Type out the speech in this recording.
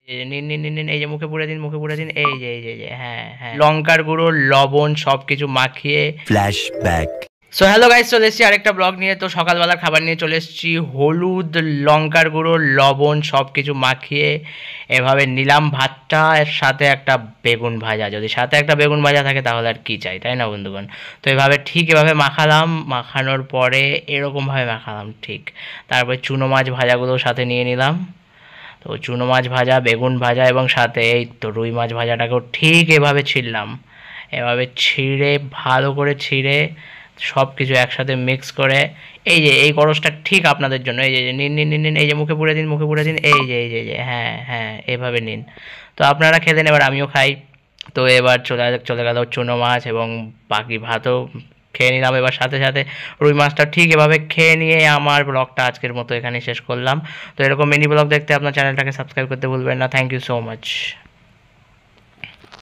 নিন নিন নিন নিন, এই যে মুখে পুরে দিন, মুখে পুরে দিন, এই যে হ্যাঁ হ্যাঁ, লঙ্কার গুঁড়ো, লবণ সব কিছু মাখিয়ে। ফ্ল্যাশব্যাক। সো হ্যালো গাইস, চলে এসেছি আরেকটা ব্লগ নিয়ে। তো সকালবেলার খাবার নিয়ে চলে এসেছি। হলুদ, লঙ্কার গুঁড়ো, লবণ সব কিছু মাখিয়ে এভাবে নিলাম ভাতটা, এর সাথে একটা বেগুন ভাজা। যদি সাথে একটা বেগুন ভাজা থাকে তাহলে আর কি চাই, তাই না বন্ধুগণ? তো এভাবে ঠিক এভাবে মাখালাম, মাখানোর পরে এরকমভাবে মাখালাম ঠিক। তারপরে চুনো মাছ ভাজাগুলোও সাথে নিয়ে নিলাম। তো চুনো মাছ ভাজা, বেগুন ভাজা এবং সাথে এই তো রুই মাছ ভাজাটাকেও ঠিক এভাবে ছিঁড়লাম। এভাবে ছিঁড়ে, ভালো করে ছিঁড়ে সব কিছু একসাথে মিক্স করে, এই যে এই করসটা ঠিক আপনাদের জন্য। এই যে নিন নিন নিন নিন, এই যে মুখে পুরে দিন, মুখে পুরে দিন, এই যে হ্যাঁ হ্যাঁ, এভাবে নিন। তো আপনারা খেলেন, এবার আমিও খাই। তো এবার চলে গেল চুনো মাছ এবং বাকি ভাতও খেয়ে নিলাম। এবার সাথে সাথে রুই মাছটা ঠিক এভাবে খেয়ে নিয়ে আমার ব্লগটা আজকের মতো এখানে শেষ করলাম। তো এরকম মিনি ব্লগ দেখতে আপনার চ্যানেলটাকে সাবস্ক্রাইব করতে ভুলবেন না। Thank you so much.